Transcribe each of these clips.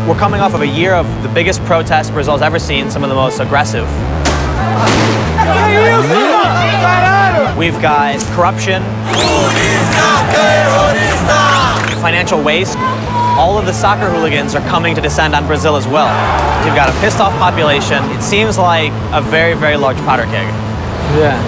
We're coming off of a year of the biggest protests Brazil's ever seen, some of the most aggressive. We've got corruption, financial waste. All of the soccer hooligans are coming to descend on Brazil as well. We've got a pissed off population. It seems like a very, very large powder keg. Yeah.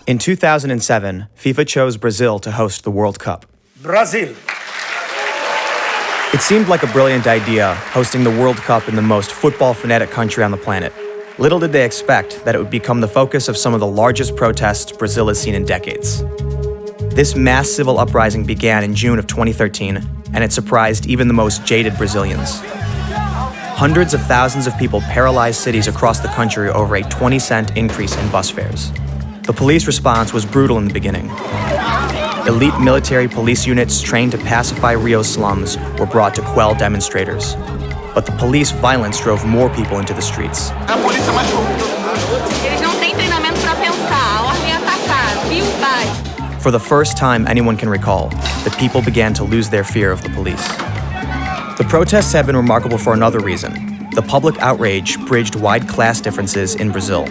In 2007, FIFA chose Brazil to host the World Cup. Brazil. It seemed like a brilliant idea, hosting the World Cup in the most football-fanatic country on the planet. Little did they expect that it would become the focus of some of the largest protests Brazil has seen in decades. This mass civil uprising began in June of 2013, and it surprised even the most jaded Brazilians. Hundreds of thousands of people paralyzed cities across the country over a 20-cent increase in bus fares. The police response was brutal in the beginning. Elite military police units trained to pacify Rio's slums were brought to quell demonstrators. But the police violence drove more people into the streets. For the first time anyone can recall, the people began to lose their fear of the police. The protests have been remarkable for another reason. The public outrage bridged wide class differences in Brazil.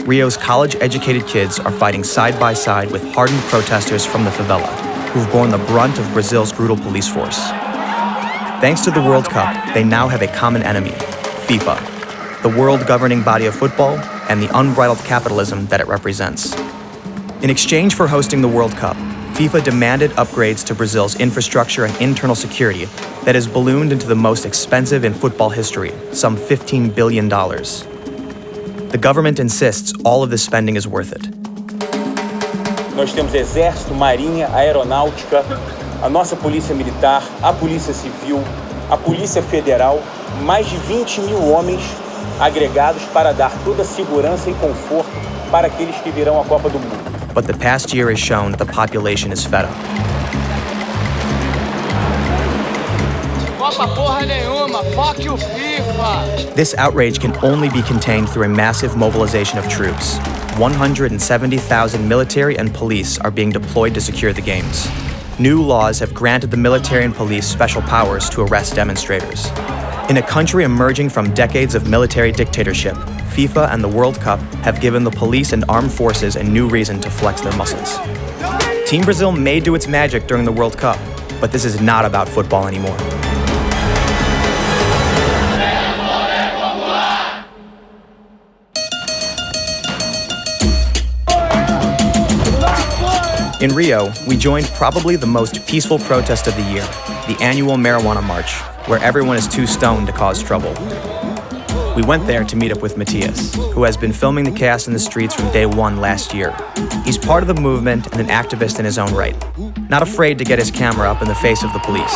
Rio's college-educated kids are fighting side by side with hardened protesters from the favela, who've borne the brunt of Brazil's brutal police force. Thanks to the World Cup, they now have a common enemy, FIFA, the world governing body of football and the unbridled capitalism that it represents. In exchange for hosting the World Cup, FIFA demanded upgrades to Brazil's infrastructure and internal security that has ballooned into the most expensive in football history, some $15 billion. The government insists all of this spending is worth it. Nós temos exército, marinha, aeronáutica, a nossa polícia militar, a polícia civil, a polícia federal, mais de 20 mil homens agregados para dar toda a segurança e conforto para aqueles que virão à Copa do Mundo. But the past year has shown that the population is fed up. Copa porra nenhuma, fuck you FIFA! This outrage can only be contained through a massive mobilization of troops. 170,000 military and police are being deployed to secure the games. New laws have granted the military and police special powers to arrest demonstrators. In a country emerging from decades of military dictatorship, FIFA and the World Cup have given the police and armed forces a new reason to flex their muscles. Team Brazil may do its magic during the World Cup, but this is not about football anymore. In Rio, we joined probably the most peaceful protest of the year, the annual marijuana march, where everyone is too stoned to cause trouble. We went there to meet up with Matias, who has been filming the chaos in the streets from day one last year. He's part of the movement and an activist in his own right, not afraid to get his camera up in the face of the police.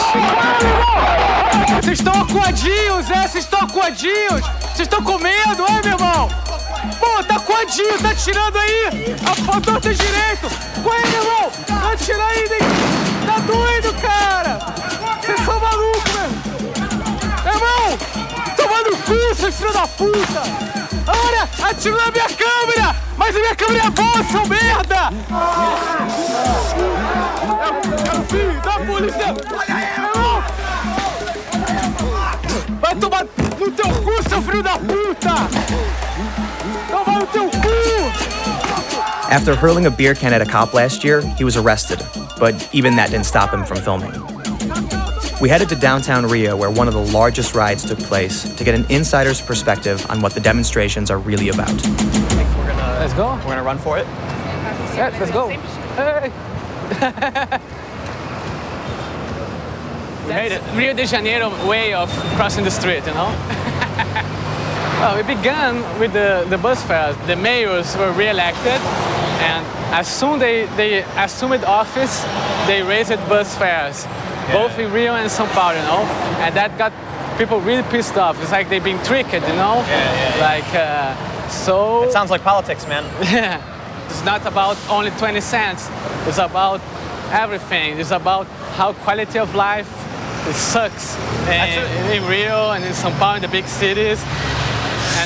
Vocês estão acuadinhos, Vocês estão acuadinhos! Vocês estão com medo, meu irmão? Pô, tá acuadinho, tá tirando aí! Faltou ter direito! Põe aí, meu irmão! Tá tirando aí, tá doido, cara! Vocês são malucos, meu irmão! Toma no cu, seus filhos da puta! Olha, atirou na minha câmera! Mas a minha câmera é boa, seu merda! É o filho da polícia! Olha aí, meu irmão! Vai tomar no teu cu, seu filho da puta! Toma no teu cu! After hurling a beer can at a cop last year, he was arrested, but even that didn't stop him from filming. We headed to downtown Rio, where one of the largest riots took place, to get an insider's perspective on what the demonstrations are really about. Let's go. We're gonna run for it? Yeah, let's go. Hey. We made it. Rio de Janeiro way of crossing the street, you know? Well, we began with the bus fares. The mayors were re-elected, and as soon they assumed office, they raised bus fares, both in Rio and São Paulo, you know? And that got people really pissed off. It's like they've been tricked, you know? So... It sounds like politics, man. It's not about only 20 cents. It's about everything. It's about how quality of life It sucks in Rio and in São Paulo, in the big cities.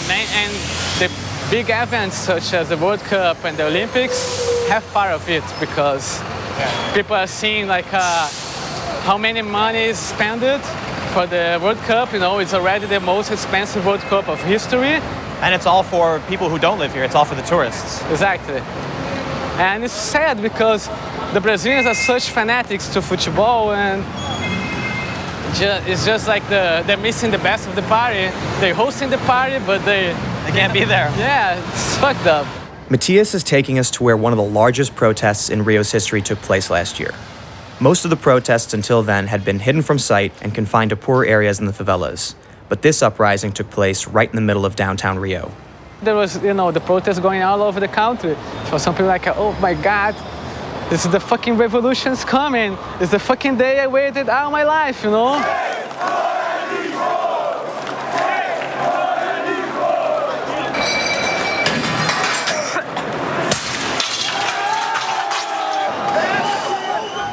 And the big events such as the World Cup and the Olympics have part of it because people are seeing like how many money is spent for the World Cup. You know, it's already the most expensive World Cup of history. And it's all for people who don't live here. It's all for the tourists. Exactly. And it's sad because the Brazilians are such fanatics to football, and it's just like they're missing the best of the party. They're hosting the party, but they can't be there. Yeah, it's fucked up. Matias is taking us to where one of the largest protests in Rio's history took place last year. Most of the protests until then had been hidden from sight and confined to poor areas in the favelas. But this uprising took place right in the middle of downtown Rio. There was, the protests going all over the country. For some people like, oh my God, this is the fucking revolution's coming. It's the fucking day I waited all my life,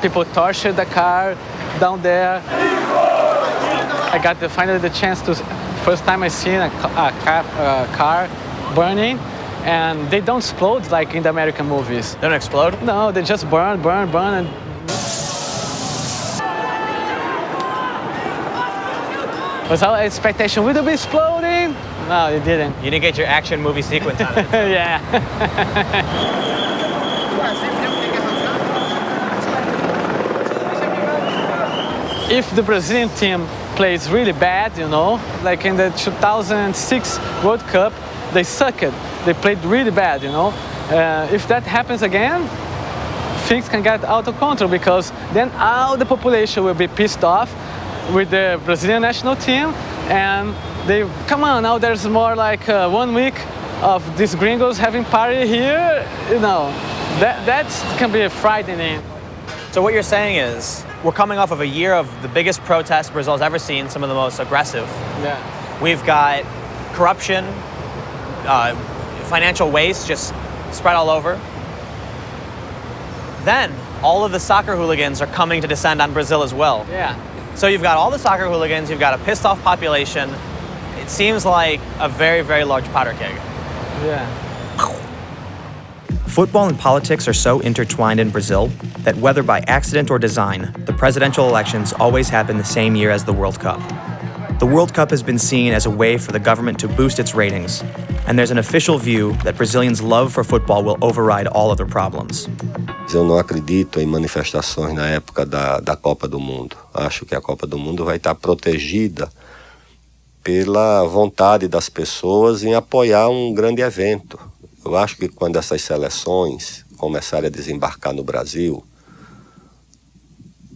People tortured the car down there. I got finally the chance to, first time I seen a car burning, and they don't explode like in the American movies. They don't explode? No, they just burn, and was our expectation, will it be exploding? No, it didn't. You didn't get your action movie sequence out of it. Yeah. If the Brazilian team plays really bad, like in the 2006 World Cup, they sucked. They played really bad, If that happens again, things can get out of control because then all the population will be pissed off with the Brazilian national team, and come on, now there's more like 1 week of these gringos having party here, that can be frightening. So what you're saying is, we're coming off of a year of the biggest protests Brazil's ever seen, some of the most aggressive. Yeah. We've got corruption, financial waste just spread all over. Then, all of the soccer hooligans are coming to descend on Brazil as well. Yeah. So you've got all the soccer hooligans, you've got a pissed off population. It seems like a very, very large powder keg. Yeah. Football and politics are so intertwined in Brazil that whether by accident or design, the presidential elections always happen the same year as the World Cup. The World Cup has been seen as a way for the government to boost its ratings, and there's an official view that Brazilians' love for football will override all other problems. Eu não acredito em manifestações na época da Copa do Mundo. Acho que a Copa do Mundo vai estar protegida pela vontade das pessoas em apoiar um grande evento. Eu acho que quando essas seleções começarem a desembarcar no Brasil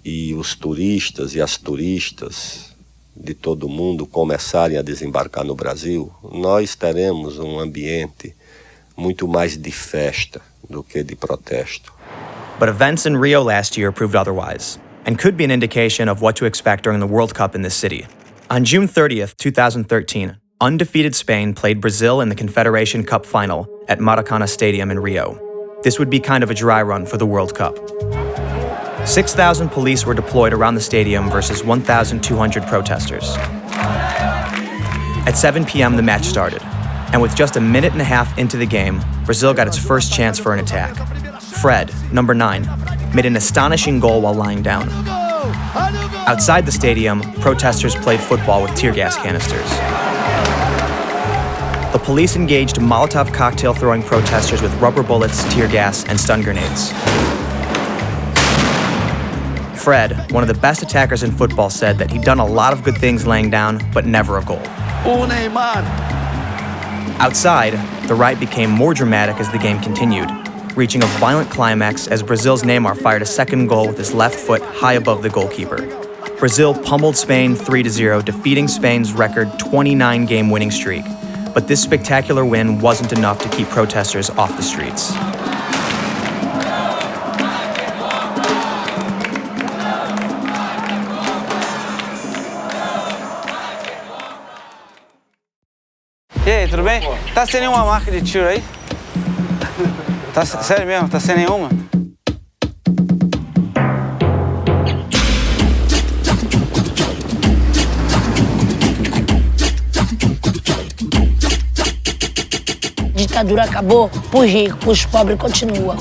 e os turistas e as turistas de todo mundo começarem a desembarcar no Brasil, nós teremos um ambiente muito mais de festa do que de protesto. But events in Rio last year proved otherwise, and could be an indication of what to expect during the World Cup in this city. On June 30th, 2013, undefeated Spain played Brazil in the Confederation Cup final at Maracana Stadium in Rio. This would be kind of a dry run for the World Cup. 6,000 police were deployed around the stadium versus 1,200 protesters. At 7 p.m., the match started, and with just a minute and a half into the game, Brazil got its first chance for an attack. Fred, number 9, made an astonishing goal while lying down. Outside the stadium, protesters played football with tear gas canisters. The police engaged Molotov cocktail-throwing protesters with rubber bullets, tear gas, and stun grenades. Fred, one of the best attackers in football, said that he'd done a lot of good things laying down, but never a goal. Outside, the riot became more dramatic as the game continued, reaching a violent climax as Brazil's Neymar fired a second goal with his left foot high above the goalkeeper. Brazil pummeled Spain 3-0, defeating Spain's record 29-game winning streak. But this spectacular win wasn't enough to keep protesters off the streets. E aí, tudo bem? Tá sem nenhuma marca de tiro aí? Tá sério mesmo? Tá sem nenhuma? ditadura acabou, pros ricos, pros pobres continua.